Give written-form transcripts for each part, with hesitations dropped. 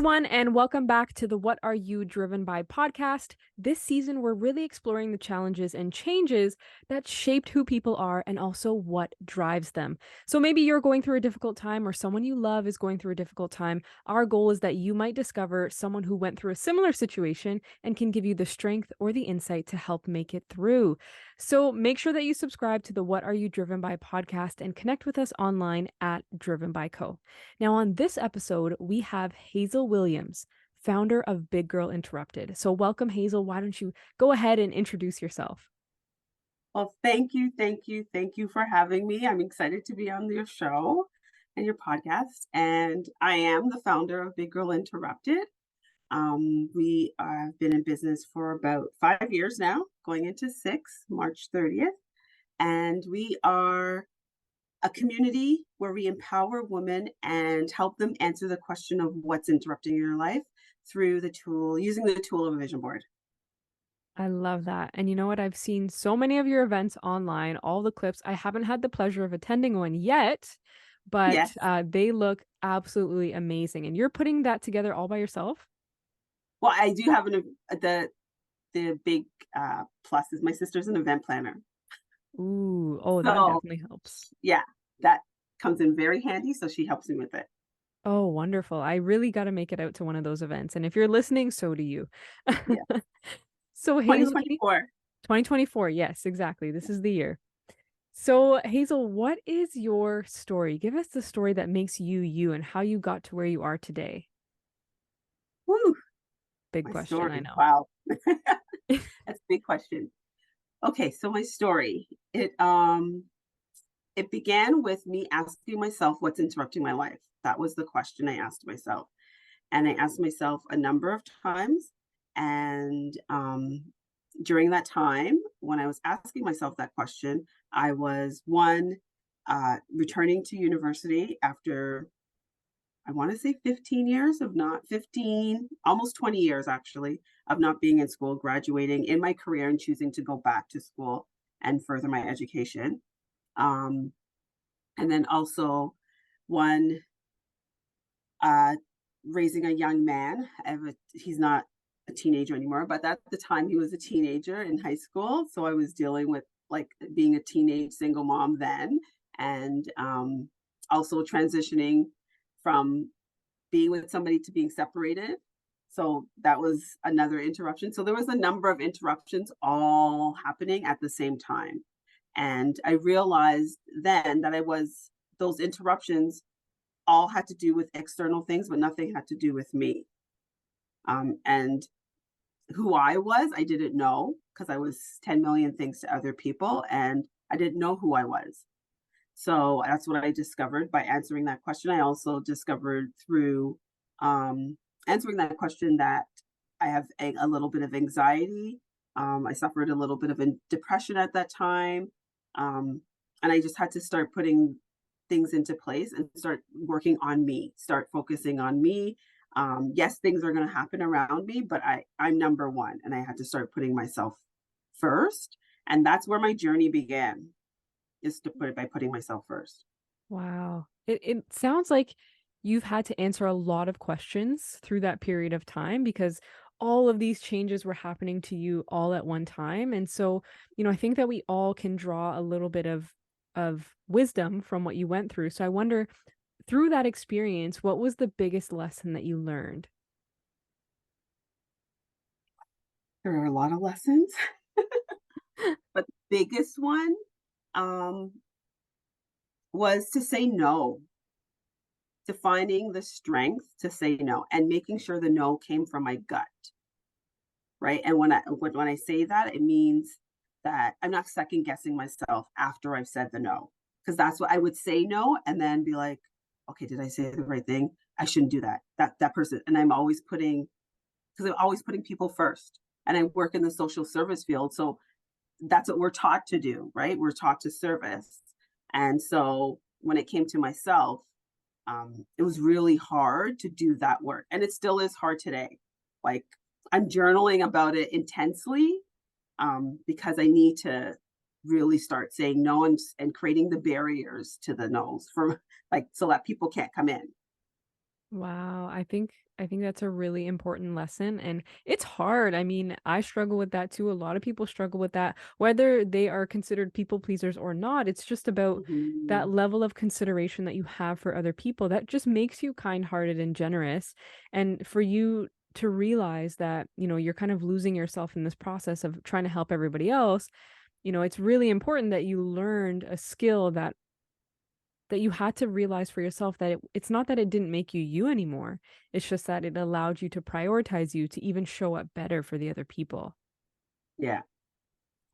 everyone, and welcome back to the What Are You Driven By podcast. This season, we're really exploring the challenges and changes that shaped who people are and also what drives them. So maybe you're going through a difficult time or someone you love is going through a difficult time. Our goal is that you might discover someone who went through a similar situation and can give you the strength or the insight to help make it through. So make sure that you subscribe to the What Are You Driven By podcast and connect with us online at Driven By Co. Now, on this episode, we have Hazel Williams, founder of Big Girl Interrupted. So welcome, Hazel. Why don't you go ahead and introduce yourself? Well, thank you, thank you, thank you for having me. I'm excited to be on your show and your podcast. And I am the founder of Big Girl Interrupted. We have been in business for about 5 years now, going into six, March 30th. And we are a community where we empower women and help them answer the question of what's interrupting your life through using the tool of a vision board. I love that. And you know what? I've seen so many of your events online, all the clips. I haven't had the pleasure of attending one yet, but Yes. they look absolutely amazing. And you're putting that together all by yourself? Well, I do have the big plus is my sister's an event planner. Ooh, oh, that So definitely helps. yeah, that comes in very handy. So she helps me with it. Oh, wonderful. I really got to make it out to one of those events. And if you're listening, so do you. Yeah. So, Hazel, 2024. 2024. Yes, exactly. This is the year. So, Hazel, what is your story? Give us the story that makes you you and how you got to where you are today. Woo, Big my question, I story. know. Wow. That's a big question. Okay, so my story. It began with me asking myself what's interrupting my life. That was the question I asked myself. And I asked myself a number of times. And during that time, when I was asking myself that question, I was returning to university after, I want to say 15 years of not 15, almost 20 years actually, of not being in school, graduating in my career and choosing to go back to school and further my education. Um, and then also one uh, raising a young man. He's not a teenager anymore, but at the time he was a teenager in high school. So I was dealing with like being a teenage single mom then, and also transitioning from being with somebody to being separated. So that was another interruption. So there was a number of interruptions all happening at the same time. And I realized then that those interruptions all had to do with external things, but nothing had to do with me. And who I was, I didn't know because I was 10 million things to other people and I didn't know who I was. So that's what I discovered by answering that question. I also discovered through answering that question that I have a little bit of anxiety. I suffered a little bit of depression at that time. And I just had to start putting things into place and start working on me, start focusing on me. Yes, things are going to happen around me, but I'm number one. And I had to start putting myself first. And that's where my journey began, is to put it by putting myself first. Wow. It sounds like you've had to answer a lot of questions through that period of time because all of these changes were happening to you all at one time. And so, I think that we all can draw a little bit of wisdom from what you went through. So I wonder, through that experience, what was the biggest lesson that you learned? There are a lot of lessons, but the biggest one um, was to say no, to finding the strength to say no and making sure the no came from my gut. Right. And when I say that, it means that I'm not second guessing myself after I've said the no. Because that's what I would say no and then be like, okay, did I say the right thing? I shouldn't do that. That person. And because I'm always putting people first. And I work in the social service field. So that's what we're taught to do, right? We're taught to service. And so when it came to myself, it was really hard to do that work. And it still is hard today. Like I'm journaling about it intensely because I need to really start saying no and creating the barriers to the no's for like so that people can't come in. Wow, I think that's a really important lesson, and it's hard. I mean, I struggle with that too. A lot of people struggle with that, whether they are considered people pleasers or not. It's just about that Mhm. level of consideration that you have for other people that just makes you kind-hearted and generous. And for you to realize that, you're kind of losing yourself in this process of trying to help everybody else, it's really important that you learned a skill that you had to realize for yourself that it's not that it didn't make you you anymore. It's just that it allowed you to prioritize you to even show up better for the other people. Yeah.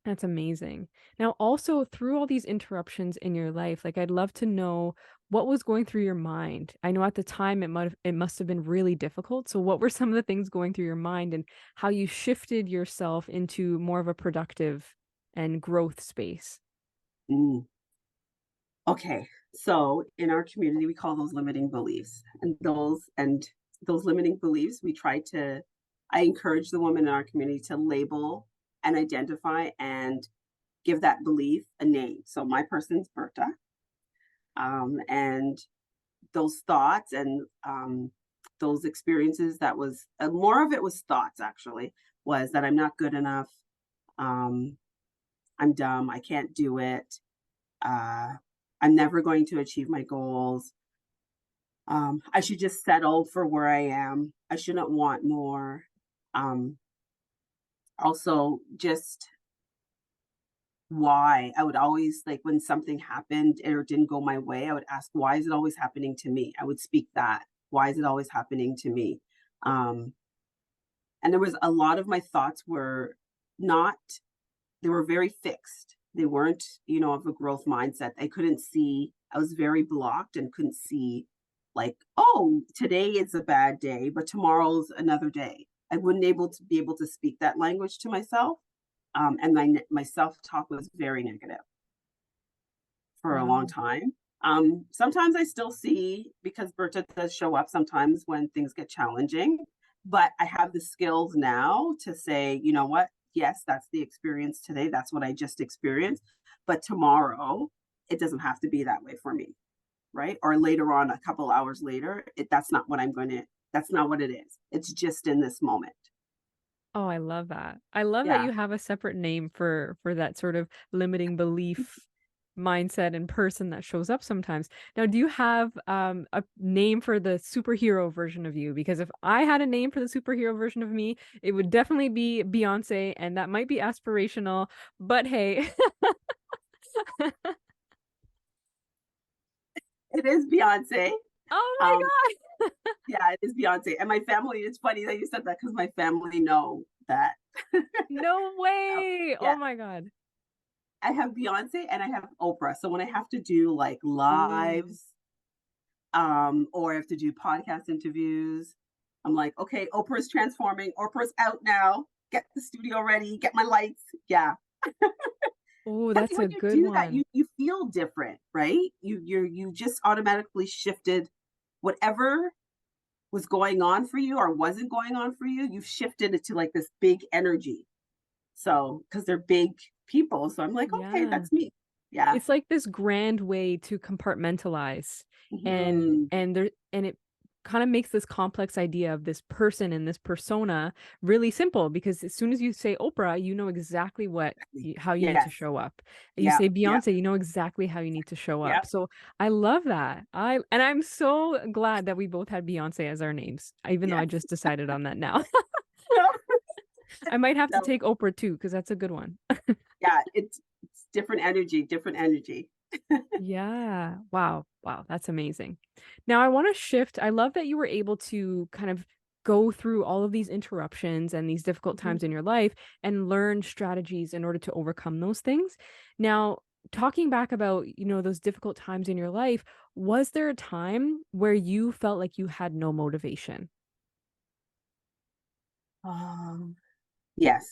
That's amazing. Now, also through all these interruptions in your life, like I'd love to know what was going through your mind. I know at the time it must have been really difficult. So what were some of the things going through your mind and how you shifted yourself into more of a productive and growth space? Mm. Okay. So in our community, we call those limiting beliefs. And those limiting beliefs, I encourage the women in our community to label and identify and give that belief a name. So my person's Berta. And those thoughts and those experiences that was more of it was thoughts actually, was that I'm not good enough. Um, I'm dumb. I can't do it. Uh, I'm never going to achieve my goals. I should just settle for where I am. I shouldn't want more. Um, Also, just why I would always like when something happened or didn't go my way, I would ask, why is it always happening to me? I would speak that. Why is it always happening to me? Um, and there was a lot of my thoughts were not, they were very fixed. They weren't, of a growth mindset. I couldn't see, I was very blocked and couldn't see like, oh, today is a bad day, but tomorrow's another day. I wouldn't be able to speak that language to myself. And my self-talk was very negative for a long Wow. time. Sometimes I still see because Berta does show up sometimes when things get challenging, but I have the skills now to say, you know what? Yes, that's the experience today. That's what I just experienced. But tomorrow, it doesn't have to be that way for me, right? Or later on, a couple hours later, that's not what it is. It's just in this moment. Oh, I love that. I love that Yeah. you have a separate name for that sort of limiting belief mindset and person that shows up sometimes. Now, do you have a name for the superhero version of you? Because if I had a name for the superhero version of me, it would definitely be Beyonce, and that might be aspirational, but hey. It is Beyonce. Oh Um, my Yeah, it is Beyonce, and my family it's funny that you said that because my family know that. No way. Yeah, Oh my God. I have Beyonce and I have Oprah, so when I have to do, like, Ooh. lives, or I have to do podcast interviews, I'm like, "Okay, Oprah's transforming, Oprah's out now, get the studio ready, get my lights." Yeah, Oh, because that's when a you good do that, one. you feel different, right? You just automatically shifted whatever was going on for you or wasn't going on for you, you've shifted it to like this big energy. So, because they're big people. So I'm like, okay, Yeah. that's me. Yeah. It's like this grand way to compartmentalize and Mhm. and there and it kind of makes this complex idea of this person and this persona really simple because as soon as you say Oprah, you know exactly how you need to Yes. show up. You Yeah. say Yeah. Beyonce, you know exactly how you need to show Yeah. up. So I love that. I'm so glad that we both had Beyonce as our names, even though I Yes. just decided on that now. No, I might have to no. take Oprah too, because that's a good one. Yeah. It's different energy, different energy. Yeah. Wow. Wow. That's amazing. Now I want to shift. I love that you were able to kind of go through all of these interruptions and these difficult Mhm. times in your life and learn strategies in order to overcome those things. Now, talking back about, those difficult times in your life, was there a time where you felt like you had no motivation? Um, yes.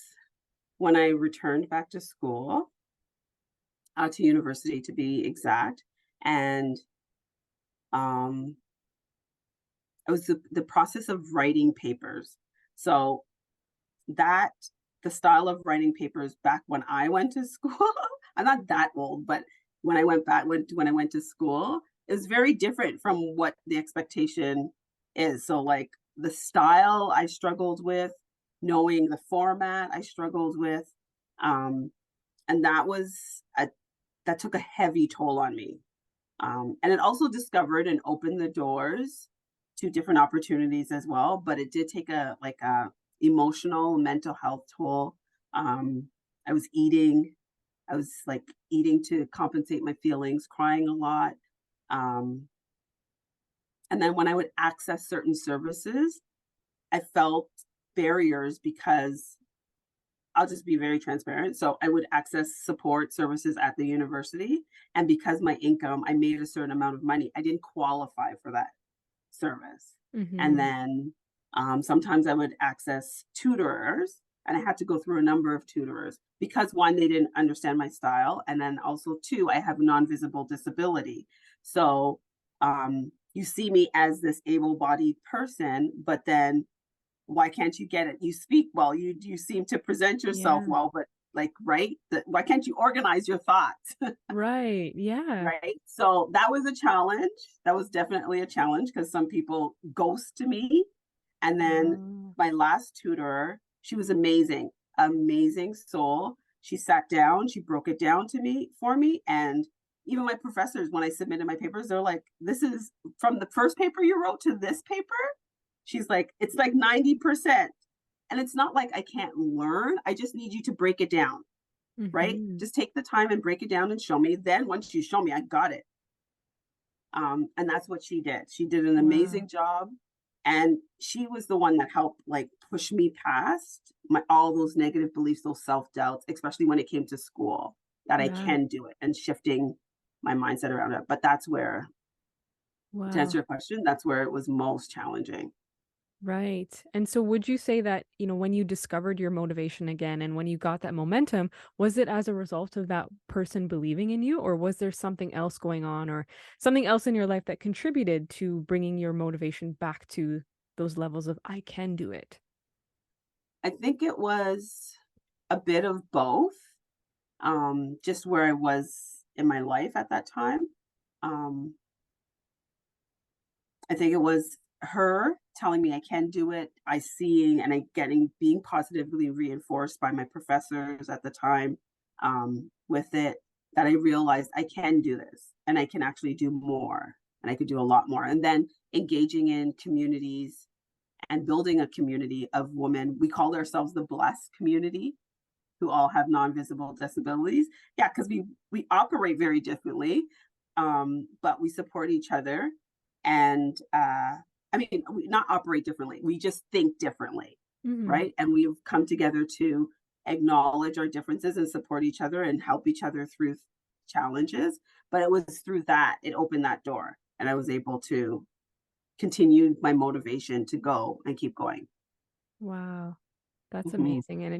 When I returned back to school, to university to be exact, and um, it was the process of writing papers. So that the style of writing papers back when I went to school, I'm not that old, but when I went to school, it was very different from what the expectation is. So like the style I struggled with, knowing the format I struggled with. Um, and that took a heavy toll on me. And it also discovered and opened the doors to different opportunities as well. But it did take a emotional, mental health toll. Um, I was eating, I was like eating to compensate my feelings, crying a lot. Um, and then when I would access certain services, I felt barriers because I'll just be very transparent. So I would access support services at the university. And because my income, I made a certain amount of money, I didn't qualify for that service. And Mhm. then sometimes I would access tutorers, and I had to go through a number of tutorers because one, they didn't understand my style. And then also, two, I have a non visible disability. So you see me as this able bodied person, but then why can't you get it? You speak well, you seem to present yourself Yeah. well, but like, right? Why can't you organize your thoughts? Right. Yeah. Right? So that was a challenge. That was definitely a challenge because some people ghost me. And then Oh. my last tutor, she was amazing, amazing soul. She sat down, she broke it down to me for me. And even my professors, when I submitted my papers, they're like, this is from the first paper you wrote to this paper. She's like, it's like 90%. And it's not like I can't learn. I just need you to break it down, right? Mhm. Just take the time and break it down and show me. Then once you show me, I got it. And that's what she did. She did an Wow. amazing job. And she was the one that helped like push me past my all those negative beliefs, those self-doubts, especially when it came to school, that I Yeah. can do it and shifting my mindset around it. But that's where, to Wow. answer your question, that's where it was most challenging. Right. And so would you say that, when you discovered your motivation again and when you got that momentum, was it as a result of that person believing in you, or was there something else going on or something else in your life that contributed to bringing your motivation back to those levels of I can do it? I think it was a bit of both, just where I was in my life at that time. Um, I think it was her telling me I can do it, I seeing and I being positively reinforced by my professors at the time, with it, that I realized I can do this and I can actually do more and I could do a lot more. And then engaging in communities and building a community of women. We call ourselves the blessed community who all have non-visible disabilities. Yeah, because we operate very differently, but we support each other. And I mean, we not operate differently. We just think differently, Mhm. right? And we've come together to acknowledge our differences and support each other and help each other through challenges. But it was through that it opened that door, and I was able to continue my motivation to go and keep going. Wow. That's Mhm, amazing, and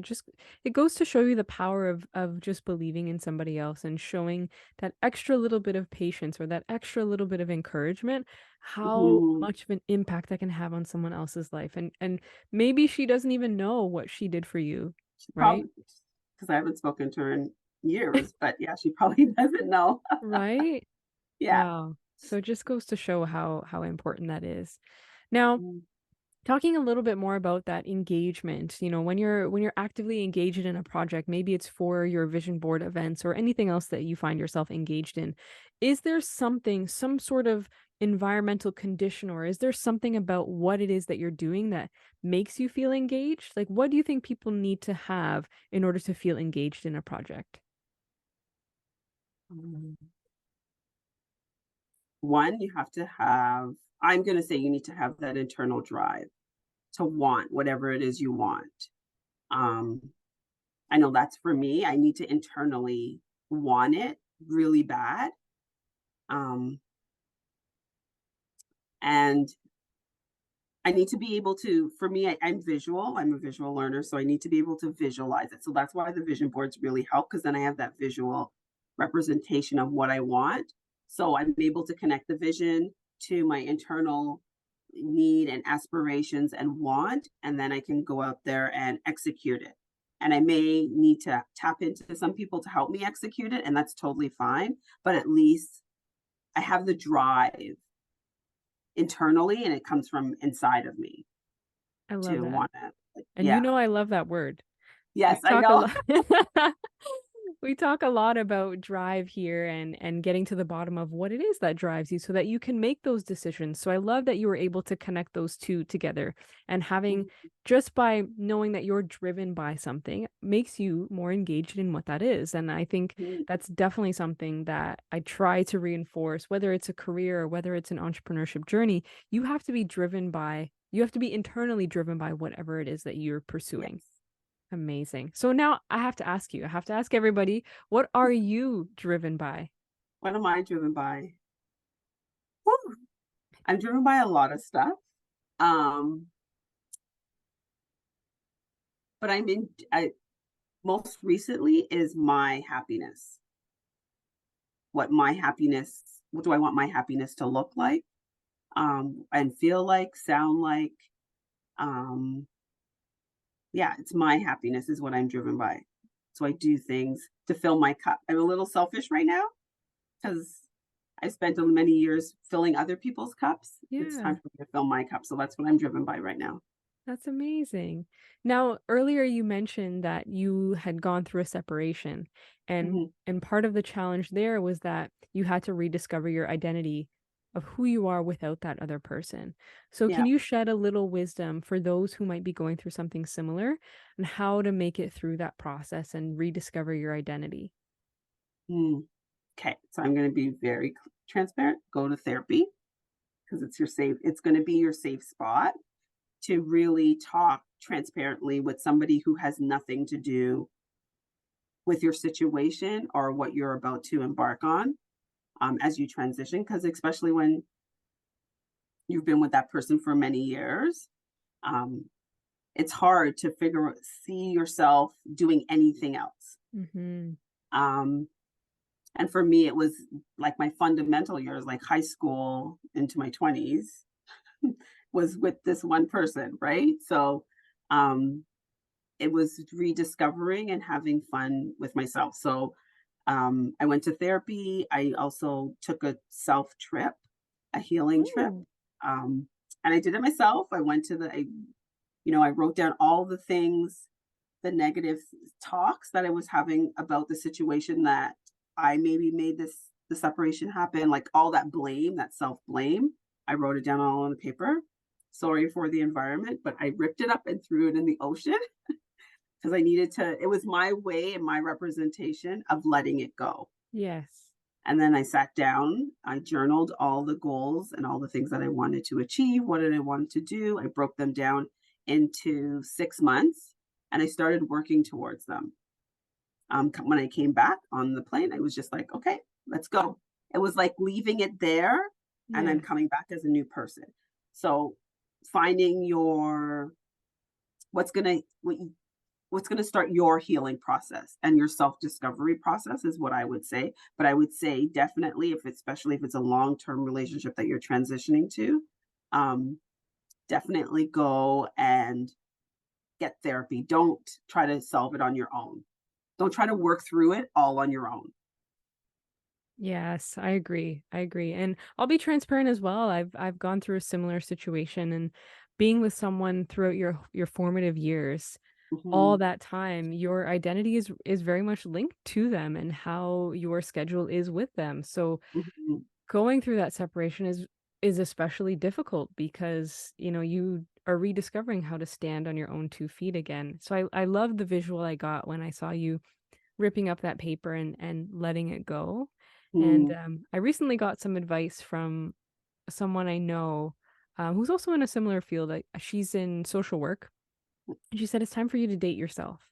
it goes to show you the power of just believing in somebody else and showing that extra little bit of patience or that extra little bit of encouragement, how mhm. much of an impact that can have on someone else's life, and maybe she doesn't even know what she did for you, She right? probably, because I haven't spoken to her in years, but yeah, she probably doesn't know. Right? Yeah. Wow. So it just goes to show how important that is. Now, Mhm, talking a little bit more about that engagement, when you're actively engaged in a project, maybe it's for your vision board events or anything else that you find yourself engaged in. Is there something, some sort of environmental condition, or is there something about what it is that you're doing that makes you feel engaged? Like, what do you think people need to have in order to feel engaged in a project? mhm. One, you have to have, I'm gonna say you need to have that internal drive to want whatever it is you want. Um, I know that's for me. I need to internally want it really bad. Um, and I need to be able to, for me, I'm visual. I'm a visual learner, so I need to be able to visualize it. So that's why the vision boards really help because then I have that visual representation of what I want. So I'm able to connect the vision to my internal need and aspirations and want, and then I can go out there and execute it. And I may need to tap into some people to help me execute it, and that's totally fine. But at least I have the drive internally, and it comes from inside of me I love to that. want to, And you yeah. know I love that word. We Yes, I talk a know. lot we talk a lot about drive here and getting to the bottom of what it is that drives you so that you can make those decisions. So I love that you were able to connect those two together and having just by knowing that you're driven by something makes you more engaged in what that is. And I think Mhm. that's definitely something that I try to reinforce, whether it's a career or whether it's an entrepreneurship journey, you have to be internally driven by whatever it is that you're pursuing. Yes. Amazing. So now I have to ask everybody, what are you driven by? What am I driven by? Whew. I'm driven by a lot of stuff. Um, but most recently is my happiness. What do I want my happiness to look like? And feel like, sound like. Um, yeah, it's my happiness is what I'm driven by. So I do things to fill my cup. I'm a little selfish right now because I spent many years filling other people's cups. It's time Yeah, for me to fill my cup. So that's what I'm driven by right now. that's amazing. Now, earlier you mentioned that you had gone through a separation Hmm. and part of the challenge there was that you had to rediscover your identity of who you are without that other person. So can Yeah. you shed a little wisdom for those who might be going through something similar and how to make it through that process and rediscover your identity? Mm. Okay. So I'm going to be very transparent. Go to therapy because it's going to be your safe spot to really talk transparently with somebody who has nothing to do with your situation or what you're about to embark on, as you transition. Because especially when you've been with that person for many years, um, it's hard to see yourself doing anything else. Mhm. Um, and for me, it was like my fundamental years, like high school into my 20s, was with this one person, right? So um, it was rediscovering and having fun with myself. So I went to therapy. I also took a self trip, a healing trip. Ooh. Um, and I did it myself. I wrote down all the things, the negative talks that I was having about the situation that I maybe made the separation happen, like all that blame, that self blame. I wrote it down all on the paper. Sorry for the environment, but I ripped it up and threw it in the ocean because I needed to. It was my way and my representation of letting it go. Yes. And then I sat down, I journaled all the goals and all the things that I wanted to achieve. What did I want to do? I broke them down into 6 months and I started working towards them. When I came back on the plane, I was just like, okay, let's go. It was like leaving it there and then Yes. coming back as a new person. So finding what's gonna what you, what's going to start your healing process and your self-discovery process is what I would say. But I would say definitely, especially if it's a long-term relationship that you're transitioning to, um, definitely go and get therapy. Don't try to solve it on your own. Don't try to work through it all on your own. Yes, I agree. I agree. And I'll be transparent as well. I've gone through a similar situation and being with someone throughout your formative years, all Hmm. that time, your identity is very much linked to them and how your schedule is with them. So Hmm. going through that separation is especially difficult because, you are rediscovering how to stand on your own 2 feet again. So I love the visual I got when I saw you ripping up that paper and letting it go. And Hmm. I recently got some advice from someone I know who's also in a similar field. Like she's in social work, and she said it's time for you to date yourself.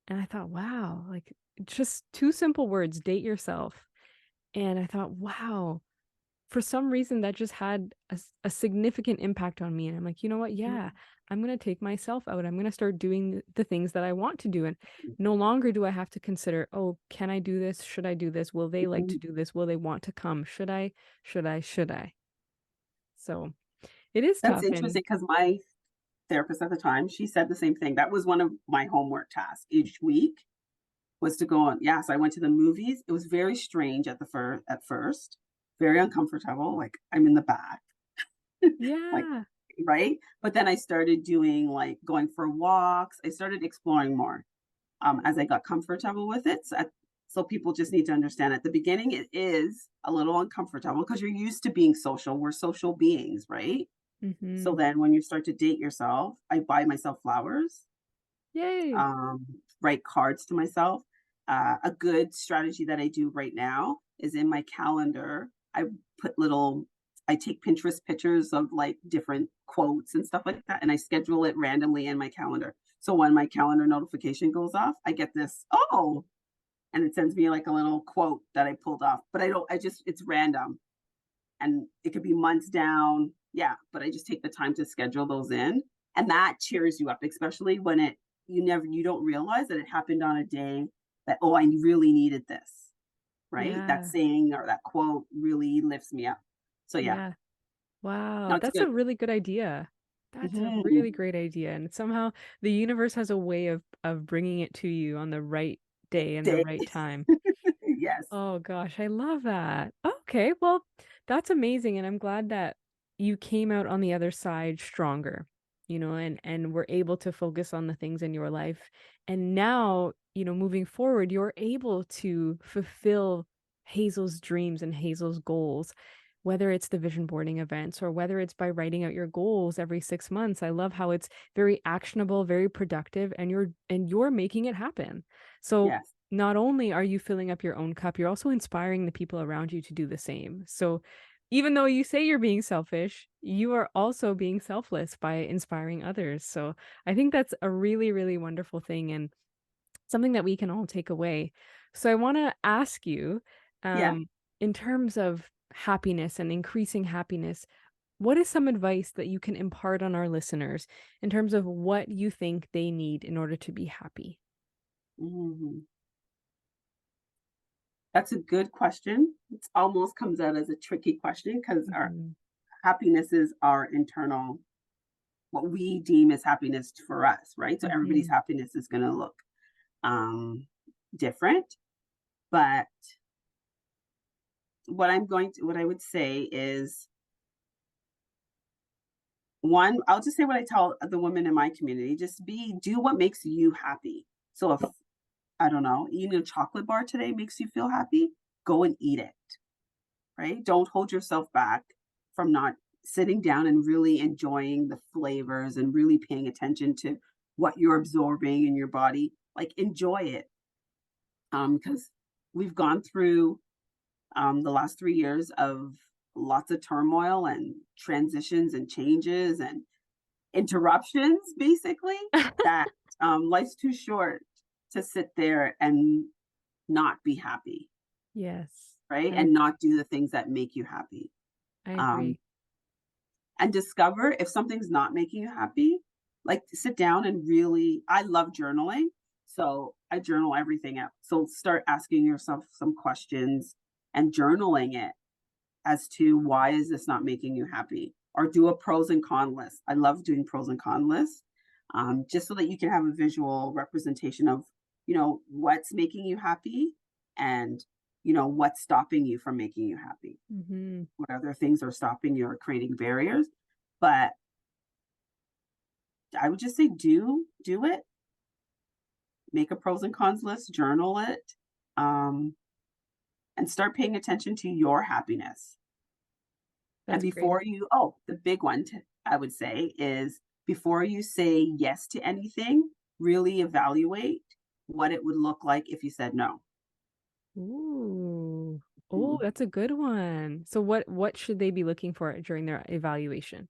And I thought, wow, like just two simple words, date yourself. And I thought, wow, for some reason that just had a significant impact on me. And I'm like, you know what? Yeah, I'm going to take myself out. I'm going to start doing the things that I want to do. And no longer do I have to consider, oh, can I do this? Should I do this? Will they like to do this? Will they want to come? Should I? So it is That's tough. And interesting because my therapist at the time, she said the same thing. That was one of my homework tasks each week was to go on. Yes, I went to the movies. It was very strange at first, very uncomfortable. Like I'm in the back. Like, Yeah. right? But then I started doing, like, going for walks. I started exploring more, as I got comfortable with it. So people just need to understand at the beginning, it is a little uncomfortable because you're used to being social. We're social beings, right? So Mhm. then when you start to date yourself, I buy myself flowers, Yay. um, write cards to myself. A good strategy that I do right now is in my calendar. Put little, I take Pinterest pictures of like different quotes and stuff like that, and I schedule it randomly in my calendar. So when my calendar notification goes off, I get this, oh, and it sends me like a little quote that I pulled off. But I don't, I just, it's random and it could be months down. Yeah, but I just take the time to schedule those in, and that cheers you up, especially when you don't realize that it happened on a day that, oh, I really needed this, right? That Yeah. saying or that quote really lifts me up. So yeah, Yeah. Wow, no, it's that's good. a really good idea. That's a Mhm. really great idea, and somehow the universe has a way of bringing it to you on the right day and the Day. right time. Yes. Oh gosh, I love that. Okay, well, that's amazing, and I'm glad that you came out on the other side stronger, and were able to focus on the things in your life. And now, moving forward, you're able to fulfill Hazel's dreams and Hazel's goals, whether it's the vision boarding events or whether it's by writing out your goals every 6 months. I love how it's very actionable, very productive, and you're making it happen. So Yes. not only are you filling up your own cup, you're also inspiring the people around you to do the same. So even though you say you're being selfish, you are also being selfless by inspiring others. So I think that's a really, really wonderful thing and something that we can all take away. So I want to ask you, Yeah. um, in terms of happiness and increasing happiness, what is some advice that you can impart on our listeners in terms of what you think they need in order to be happy? Mhm. That's a good question. It almost comes out as a tricky question because our Mhm. happiness is our internal, what we deem as happiness for us, right? So everybody's Mhm. happiness is going to look um, different. But what I would say is, one, I'll just say what I tell the women in my community: just do what makes you happy. So if, I don't know, eating a chocolate bar today makes you feel happy, go and eat it, right? Don't hold yourself back from not sitting down and really enjoying the flavors and really paying attention to what you're absorbing in your body. Like, enjoy it. Because we've gone through the last 3 years of lots of turmoil and transitions and changes and interruptions, basically, that life's too short to sit there and not be happy, Yes. right? I And not do the things that make you happy. I Um, agree. and discover if something's not making you happy, like sit down and really, I love journaling. So I journal everything out. So start asking yourself some questions and journaling it as to, why is this not making you happy? Or do a pros and con list. I love doing pros and con lists, just so that you can have a visual representation of, what's making you happy, and, what's stopping you from making you happy. Mhm. What other things are stopping you or creating barriers. But I would just say, do it. Make a pros and cons list, journal it, um, and start paying attention to your happiness. And That's great. the big one, I would say, is, before you say yes to anything, really evaluate what it would look like if you said no. Ooh. Oh, Mm. that's a good one. So what should they be looking for during their evaluation?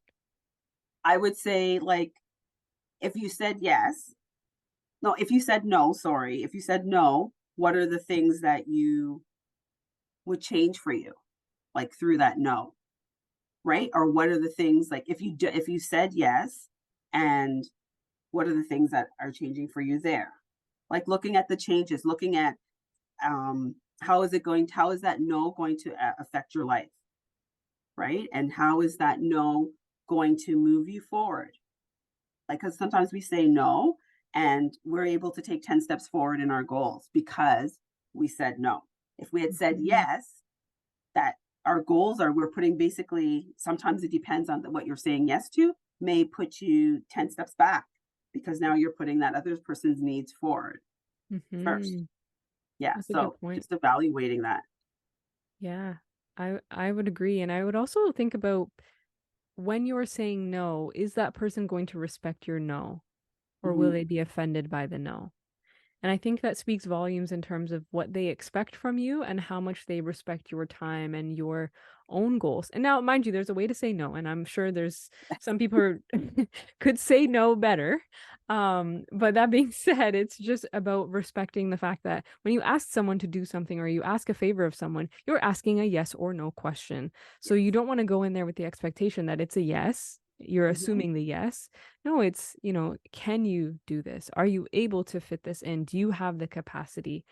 I would say, like, if you said yes, no, if you said no, sorry, if you said no, what are the things that you would change for you, like, through that no, right? Or what are the things, like, if you said yes, and what are the things that are changing for you there? Like, looking at the changes, looking at, how is that no going to affect your life, right? And how is that no going to move you forward? Like, because sometimes we say no and we're able to take 10 steps forward in our goals because we said no. If we had said Mhm. yes, that our goals are we're putting basically sometimes it depends on what you're saying yes to may put you 10 steps back because now you're putting that other person's needs forward first. Mhm. Yeah, That's a good so point. just evaluating that. Yeah. I would agree, and I would also think about when you're saying no, is that person going to respect your no, or will Mhm. they be offended by the no? And I think that speaks volumes in terms of what they expect from you and how much they respect your time and your own goals. And now, mind you, there's a way to say no, and I'm sure there's some people who could say no better. But that being said, it's just about respecting the fact that when you ask someone to do something or you ask a favor of someone, you're asking a yes or no question. So you Yes. don't want to go in there with the expectation that it's a yes. You're Mhm. assuming the yes. No, it's, can you do this? Are you able to fit this in? Do you have the capacity?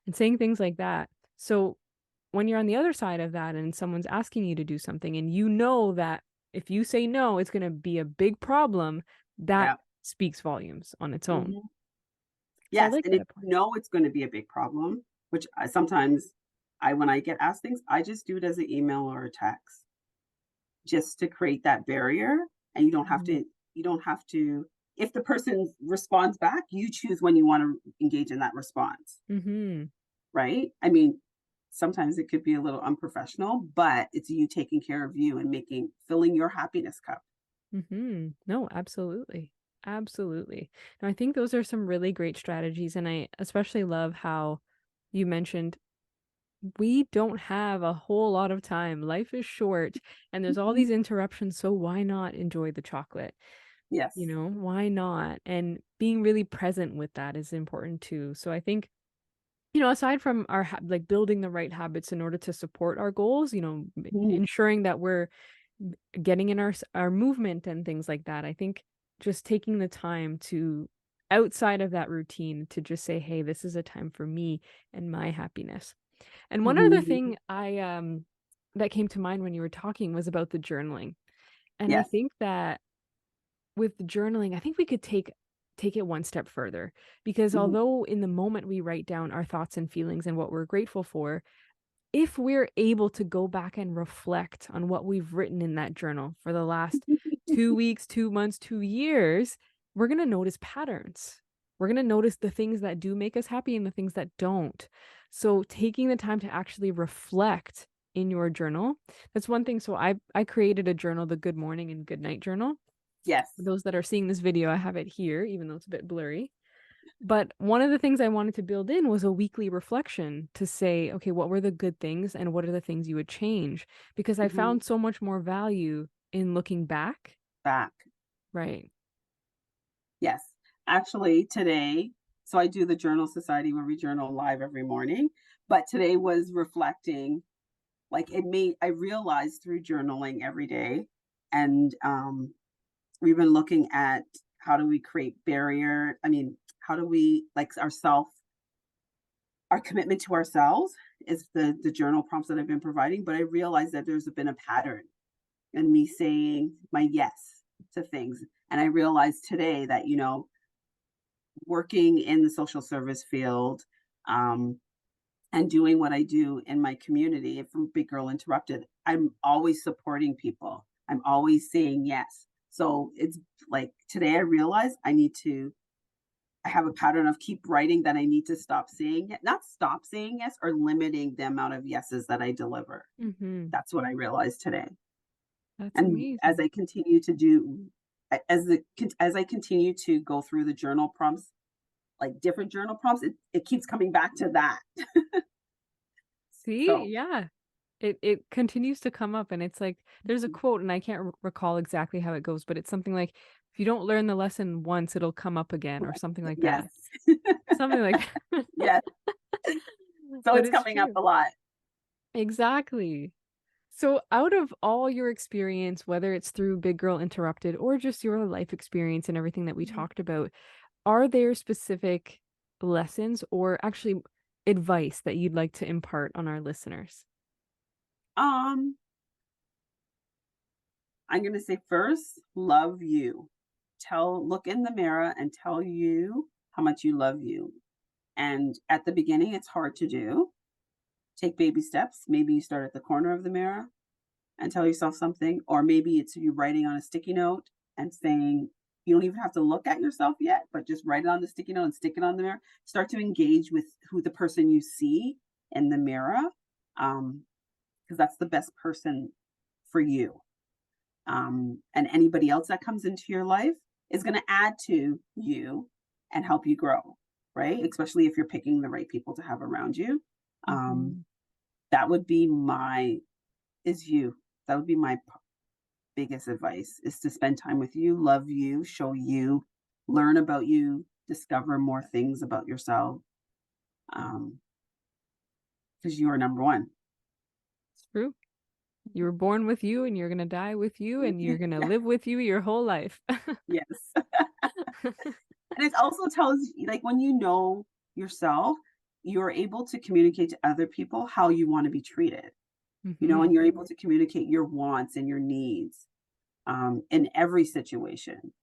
And saying things like that. So when you're on the other side of that and someone's asking you to do something and you know that if you say no, it's going to be a big problem, that Yeah. speaks volumes on its own. Mhm. So I Yes, like and if that point. you know it's gonna be a big problem, which I sometimes when I get asked things, I just do it as an email or a text just to create that barrier, and Mhm. you don't have to if the person responds back, you choose when you wanna engage in that response, Mhm. right? I mean, sometimes it could be a little unprofessional, but it's you taking care of you and filling your happiness cup. Mhm. No, absolutely. Absolutely. And I think those are some really great strategies, and I especially love how you mentioned we don't have a whole lot of time. Life is short and there's all Mhm. these interruptions, so why not enjoy the chocolate? Yes. Why not? And being really present with that is important too. So I think, aside from our like building the right habits in order to support our goals, Mhm. ensuring that we're getting in our movement and things like that. I think just taking the time to outside of that routine to just say, "Hey, this is a time for me and my happiness." And one other Mhm. thing that came to mind when you were talking was about the journaling. And I Yes. think that with the journaling, I think we could take it one step further because Mhm. although in the moment we write down our thoughts and feelings and what we're grateful for, if we're able to go back and reflect on what we've written in that journal for the last 2 weeks, 2 months, 2 years, we're gonna notice patterns. We're gonna notice the things that do make us happy and the things that don't. So taking the time to actually reflect in your journal, that's one thing. So I created a journal, the good morning and good night journal. For Yes. those that are seeing this video, I have it here, even though it's a bit blurry. But one of the things I wanted to build in was a weekly reflection to say, okay, what were the good things and what are the things you would change? Because I Mhm. found so much more value in looking back. Back. Right. Yes. Actually, today, so I do the Journal Society where we journal live every morning, but today was reflecting, like I realized through journaling every day, and we've been looking at how do we create barrier. I mean, how do we like our commitment to ourselves is the journal prompts that I've been providing, but I realized that there's been a pattern in me saying my yes to things. And I realized today that, working in the social service field, um, and doing what I do in my community from Big Girl Interrupted, I'm always supporting people. I'm always saying yes. So it's like today I realize I have a pattern of keep writing that I need to stop saying it, not stop saying yes or limiting the amount of yeses that I deliver. Mm-hmm. That's what I realized today. That's And as amazing. I continue to do, as I continue to go through the journal prompts, like different journal prompts, it keeps coming back to that. See? So Yeah. It continues to come up and it's like there's a quote and I can't recall exactly how it goes, but it's something like if you don't learn the lesson once, it'll come up again or something like yes. that. Something like that. Yes. So But it's it's coming up true. a lot. Exactly. So, out of all your experience, whether it's through Big Girl Interrupted or just your life experience and everything that we Mhm. talked about, are there specific lessons or actually advice that you'd like to impart on our listeners? Um, I'm gonna say first, love you. Look in the mirror and tell you how much you love you. And at the beginning, it's hard to do. take baby steps. Maybe you start at the corner of the mirror and tell yourself something, or maybe it's you writing on a sticky note and saying, you don't even have to look at yourself yet, but just write it on the sticky note and stick it on the mirror. Start to engage with who the person you see in the mirror, because that's the best person for you. And anybody else that comes into your life is going to add to you and help you grow, right? Especially if you're picking the right people to have around you. Um, Mhm. that would be is you. That would be my biggest advice, is to spend time with you, love you, show you, learn about you, discover more things about yourself. Because you are number one. It's true. You were born with you and you're gonna die with you and you're gonna Yeah. live with you your whole life. Yes. And it also tells you, like, when you know yourself, you're able to communicate to other people how you want to be treated, and Mhm. you're able to communicate your wants and your needs, in every situation.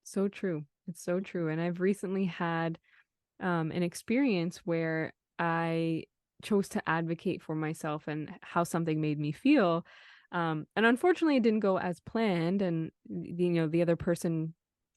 So true. It's so true. And I've recently had an experience where I chose to advocate for myself and how something made me feel. And unfortunately, it didn't go as planned, and the other person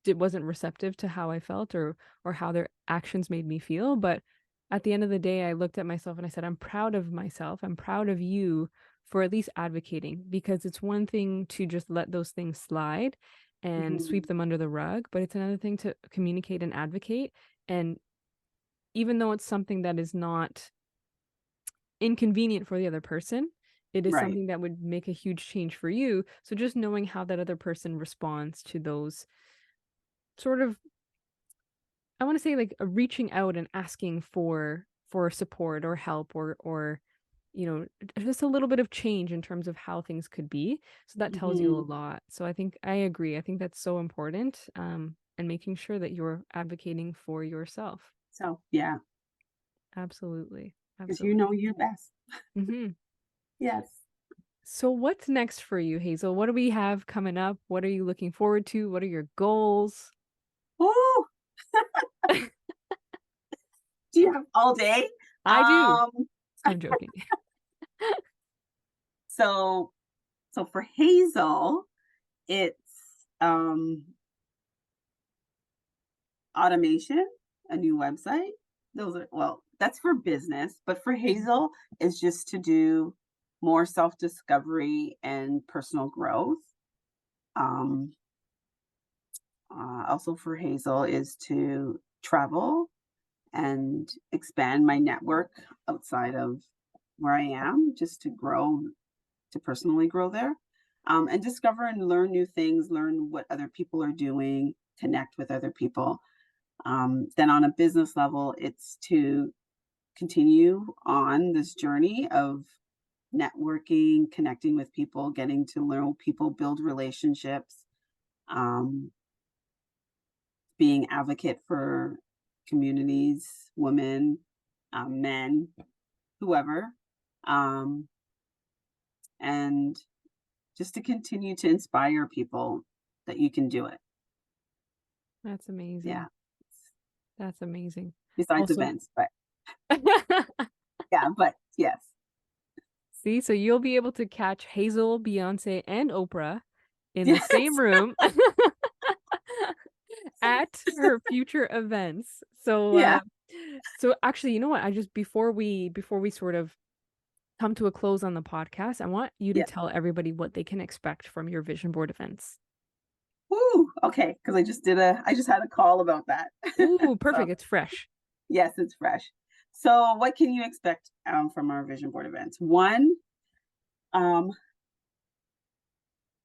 wasn't receptive to how I felt or how their actions made me feel. But at the end of the day, I looked at myself and I said, "I'm proud of myself. I'm proud of you for at least advocating, because it's one thing to just let those things slide and sweep Mhm. them under the rug, but it's another thing to communicate and advocate." And even though it's something that is not inconvenient for the other person, it is Right. something that would make a huge change for you. So just knowing how that other person responds to those sort of, I want to say, like, reaching out and asking for support or help or just a little bit of change in terms of how things could be. So that tells you a Mhm. lot. So I think I agree. I think that's so important. And making sure that you're advocating for yourself. So, yeah, Absolutely. because you know Absolutely. you best. Mhm. Yes. So what's next for you, Hazel? What do we have coming up? What are you looking forward to? What are your goals? Ooh, do you have all day? I do. Um, I'm joking. so for Hazel, it's automation, a new website. Those are, well, that's for business, but for Hazel is just to do more self-discovery and personal growth. Um, Also for Hazel is to travel and expand my network outside of where I am, just to grow, to personally grow there, and discover and learn new things, learn what other people are doing, connect with other people. Then on a business level, it's to continue on this journey of networking, connecting with people, getting to learn people, build relationships, um, being advocate for communities, women, men, whoever, um, and just to continue to inspire people that you can do it. That's Yeah. amazing. That's amazing. Besides Also, events, but yeah, but yes, see, so you'll be able to catch Hazel, Beyonce, and Oprah in the same yes, room at her future events. So, yeah, so actually, you know what? I just before we sort of come to a close on the podcast, I want you to yeah. tell everybody what they can expect from your vision board events. Woo, okay, because I just had a call about that. Ooh, So perfect. It's fresh. yes, it's fresh. So what can you expect from our vision board events? One, um,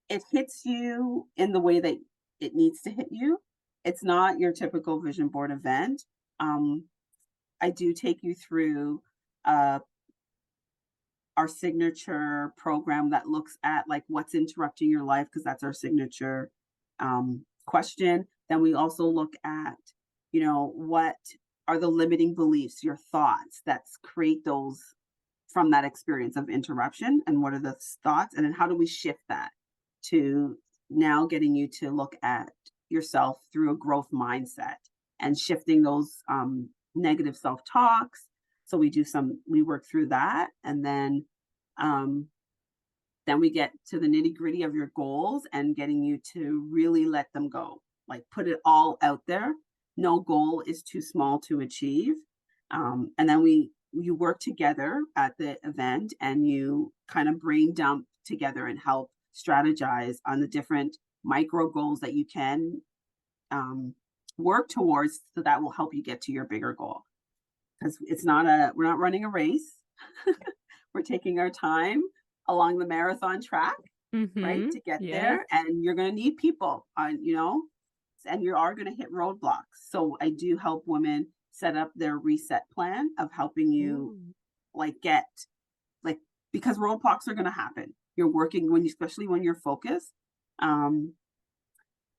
it hits you in the way that it needs to hit you. It's not your typical vision board event. Um, I do take you through uh, our signature program that looks at, like, what's interrupting your life, because that's our signature question. Then we also look at, what are the limiting beliefs, your thoughts that create those from that experience of interruption, and what are the thoughts, and then how do we shift that to now getting you to look at yourself through a growth mindset and shifting those negative self talks So we work through that, and then we get to the nitty-gritty of your goals and getting you to really let them go. Like, put it all out there. No goal is too small to achieve. And then you work together at the event, and you kind of brain dump together and help strategize on the different micro goals that you can work towards, so that will help you get to your bigger goal. Because we're not running a race. We're taking our time along the marathon track, right, Mm-hmm. to get Yes. there. And you're going to need people and you are going to hit roadblocks. So I do help women set up their reset plan of helping you, Ooh. like, get, like, because roadblocks are going to happen. You're working especially when you're focused. Um,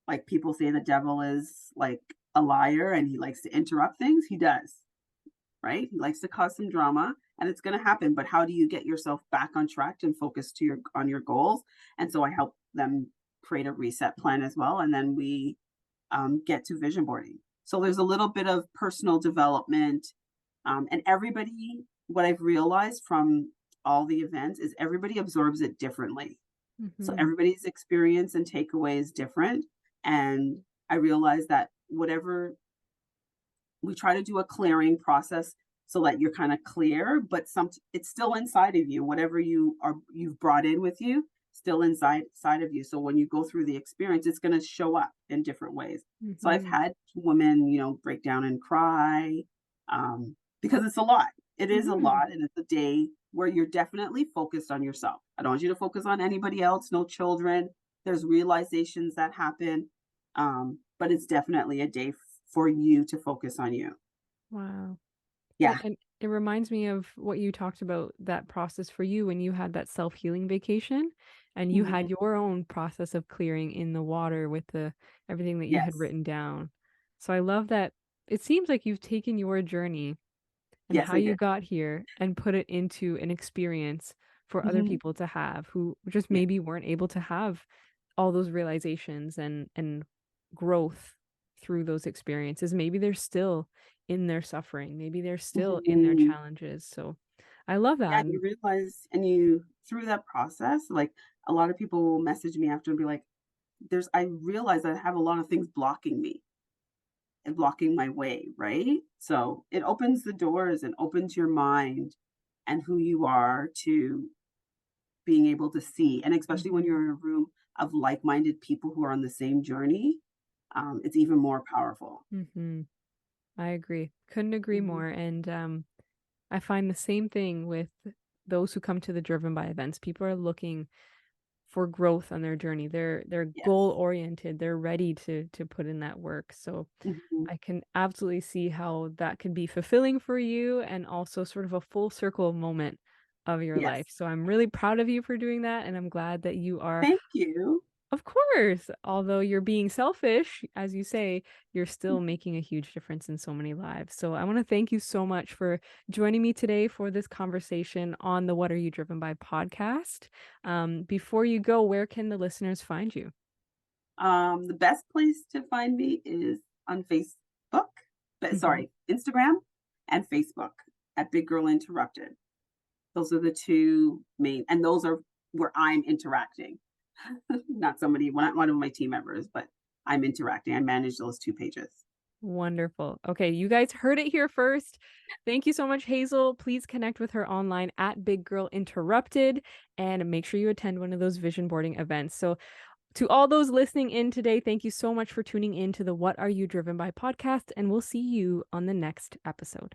like, people say the devil is like a liar and he likes to interrupt things. He does, right? He likes to cause some drama, and it's going to happen. But how do you get yourself back on track and focus on your goals? And so I help them create a reset plan as well, and then we get to vision boarding. So there's a little bit of personal development, and everybody. What I've realized from all the events is everybody absorbs it differently. So Mm-hmm. everybody's experience and takeaway is different, and I realize that whatever we try to do a clearing process so that you're kind of clear, but it's still inside of you. Whatever you've brought in with you, still inside of you. So when you go through the experience, it's going to show up in different ways. So I've Mm-hmm. had women, break down and cry, because it's a lot. It is a Mm-hmm. lot, and it's a day where you're definitely focused on yourself. I don't want you to focus on anybody else, no children. There's realizations that happen, but it's definitely a day for you to focus on you. Wow. Yeah. And it reminds me of what you talked about, that process for you when you had that self-healing vacation and you had Mhm. your own process of clearing in the water with the everything that you had Yes. written down. So I love that it seems like you've taken your journey and Yes, how I you did. got here and put it into an experience for other Mhm. people to have who just Yeah. maybe weren't able to have all those realizations and growth through those experiences. Maybe they're still in their suffering. Maybe they're still in their Mhm. challenges. So I love Yeah, that. you realize, and you through that process, like, a lot of people will message me after and be like, I realize I have a lot of things blocking me and blocking my way, right? So it opens the doors and opens your mind and who you are to being able to see. And especially when Mhm. you're in a room of like-minded people who are on the same journey, it's even more powerful. Mhm. I agree. Couldn't agree Mhm. more. And I find the same thing with those who come to the Driven by events. People are looking for growth on their journey. They're goal Yes. oriented. They're ready to put in that work. So Mhm. I can absolutely see how that can be fulfilling for you and also sort of a full circle moment of your Yes. life. So I'm really proud of you for doing that and I'm glad that you are, Thank you. of course, although you're being selfish, as you say, you're still making a huge difference in so many lives. So I want to thank you so much for joining me today for this conversation on the What Are You Driven By podcast. Before you go, where can the listeners find you? The best place to find me is on Facebook, but Mhm. sorry, Instagram and Facebook at Big Girl Interrupted. Those are the two main, and those are where I'm interacting. Not one of my team members, but I'm interacting. I manage those two pages. Wonderful. Okay, you guys heard it here first. Thank you so much, Hazel. Please connect with her online at Big Girl Interrupted and make sure you attend one of those vision boarding events. So, to all those listening in today, thank you so much for tuning in to the What Are You Driven By podcast, and we'll see you on the next episode.